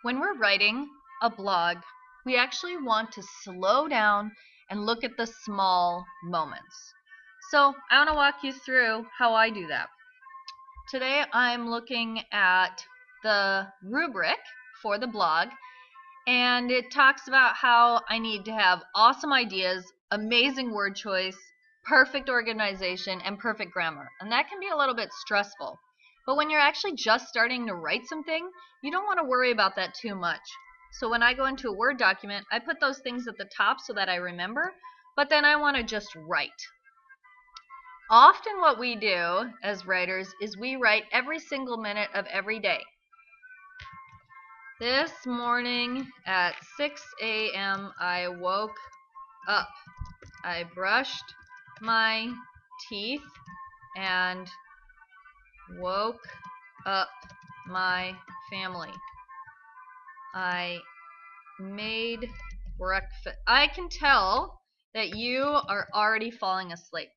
When we're writing a blog, we actually want to slow down and look at the small moments. So I want to walk you through how I do that. Today I'm looking at the rubric for the blog, and it talks about how I need to have awesome ideas, amazing word choice, perfect organization, and perfect grammar. And that can be a little bit stressful. But when you're actually just starting to write something, you don't want to worry about that too much. So when I go into a Word document, I put those things at the top so that I remember, but then I want to just write. Often what we do as writers is we write every single minute of every day. This morning at 6 a.m. I woke up. I brushed my teeth and woke up my family. I made breakfast. I can tell that you are already falling asleep.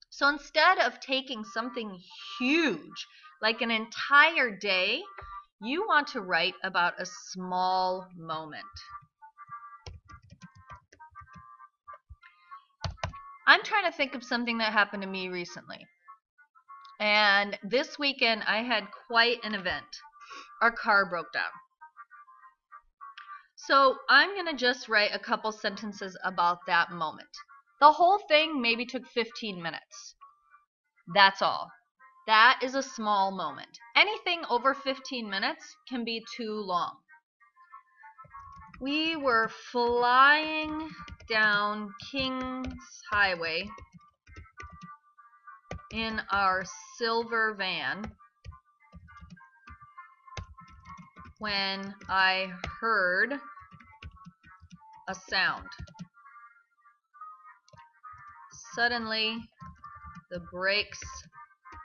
So instead of taking something huge, like an entire day, you want to write about a small moment. I'm trying to think of something that happened to me recently. And this weekend I had quite an event. Our car broke down. So I'm going to just write a couple sentences about that moment. The whole thing maybe took 15 minutes. That's all. That is a small moment. Anything over 15 minutes can be too long. We were flying down Kings Highway in our silver van when I heard a sound. Suddenly, the brakes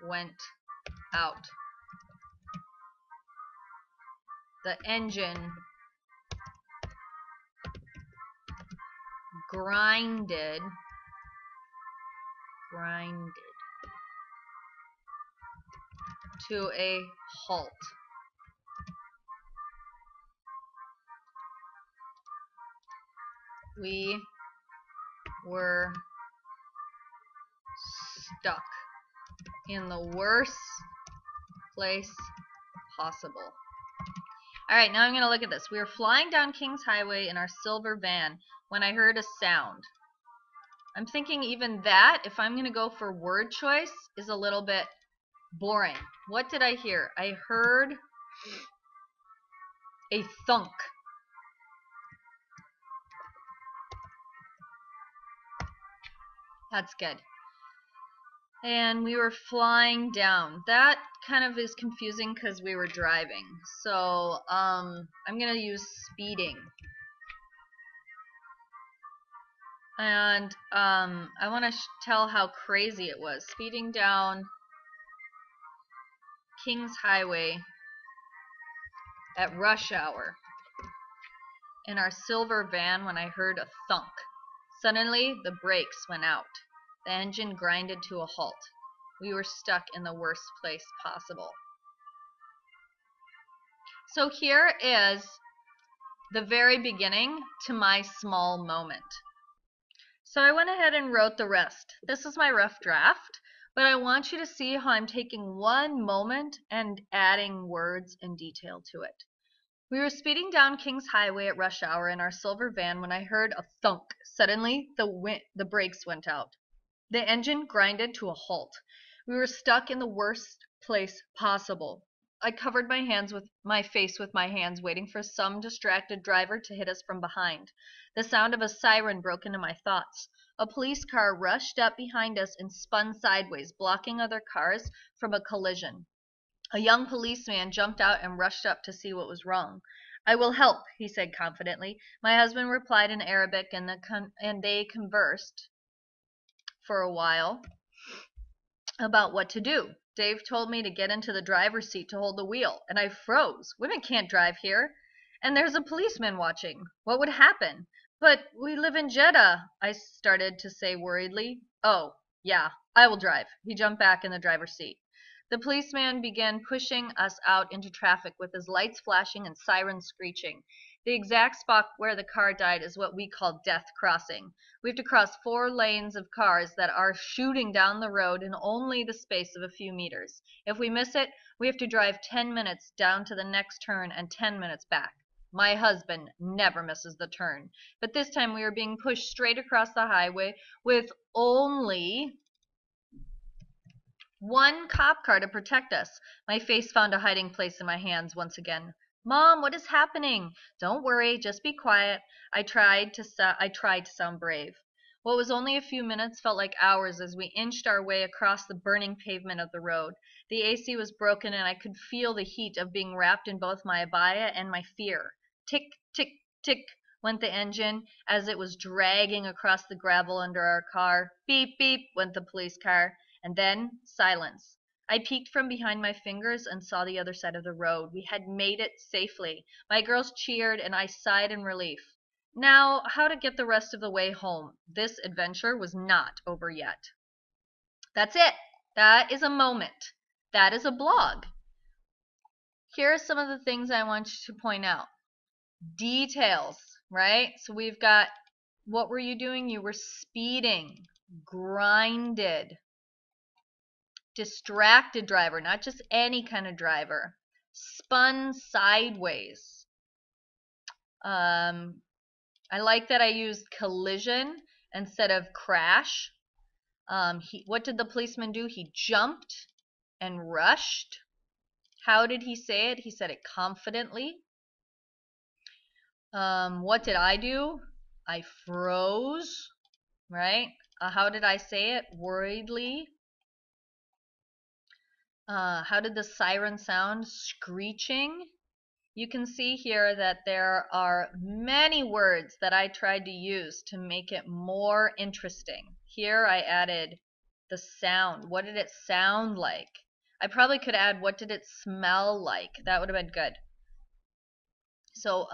went out. The engine grinded to a halt. We were stuck in the worst place possible. Alright, now I'm going to look at this. We were flying down Kings Highway in our silver van when I heard a sound. I'm thinking even that, if I'm going to go for word choice, is a little bit boring. What did I hear? I heard a thunk. That's good. And we were flying down. That kind of is confusing because we were driving. So I'm going to use speeding. And I want to tell how crazy it was. Speeding down Kings Highway at rush hour in our silver van when I heard a thunk. Suddenly, the brakes went out. The engine grinded to a halt. We were stuck in the worst place possible. So here is the very beginning to my small moment. So I went ahead and wrote the rest. This is my rough draft, but I want you to see how I'm taking one moment and adding words and detail to it. We were speeding down Kings Highway at rush hour in our silver van when I heard a thunk. Suddenly, the brakes went out. The engine grinded to a halt. We were stuck in the worst place possible. I covered my face with my hands, waiting for some distracted driver to hit us from behind. The sound of a siren broke into my thoughts. A police car rushed up behind us and spun sideways, blocking other cars from a collision. A young policeman jumped out and rushed up to see what was wrong. "I will help," he said confidently. My husband replied in Arabic, and they conversed for a while about what to do. Dave told me to get into the driver's seat to hold the wheel, and I froze. Women can't drive here. And there's a policeman watching. What would happen? But we live in Jeddah, I started to say worriedly. Oh, yeah, I will drive. He jumped back in the driver's seat. The policeman began pushing us out into traffic with his lights flashing and sirens screeching. The exact spot where the car died is what we call Death Crossing. We have to cross 4 lanes of cars that are shooting down the road in only the space of a few meters. If we miss it, we have to drive 10 minutes down to the next turn and 10 minutes back. My husband never misses the turn, but this time we were being pushed straight across the highway with only one cop car to protect us. My face found a hiding place in my hands once again. Mom, what is happening? Don't worry, just be quiet. I tried to sound brave. What was only a few minutes felt like hours as we inched our way across the burning pavement of the road. The AC was broken and I could feel the heat of being wrapped in both my abaya and my fear. Tick, tick, tick went the engine as it was dragging across the gravel under our car. Beep, beep went the police car. And then silence. I peeked from behind my fingers and saw the other side of the road. We had made it safely. My girls cheered and I sighed in relief. Now, how to get the rest of the way home? This adventure was not over yet. That's it. That is a moment. That is a blog. Here are some of the things I want you to point out. Details, right? So we've got, what were you doing? You were speeding, grinded. Distracted driver, not just any kind of driver. Spun sideways. I like that I used collision instead of crash. What did the policeman do? He jumped and rushed. How did he say it? He said it confidently. What did I do? I froze, right? How did I say it? Worriedly. How did the siren sound? Screeching. You can see here that there are many words that I tried to use to make it more interesting. Here I added the sound. What did it sound like? I probably could add what did it smell like. That would have been good. So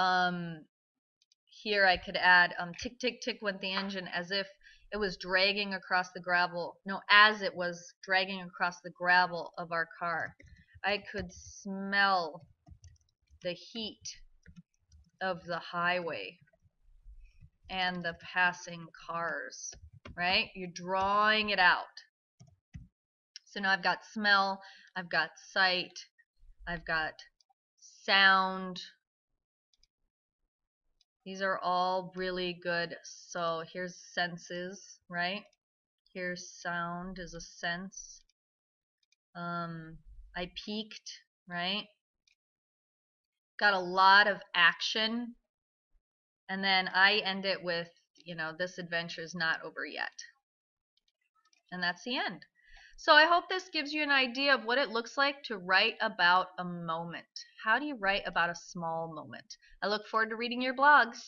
here I could add tick, tick, tick went the engine as if it was dragging across the gravel. No, as it was dragging across the gravel of our car. I could smell the heat of the highway and the passing cars, right? You're drawing it out. So now I've got smell, I've got sight, I've got sound. These are all really good. So here's senses, right? Here's sound is a sense. I peeked, right? Got a lot of action. And then I end it with, this adventure is not over yet. And that's the end. So I hope this gives you an idea of what it looks like to write about a moment. How do you write about a small moment? I look forward to reading your blogs.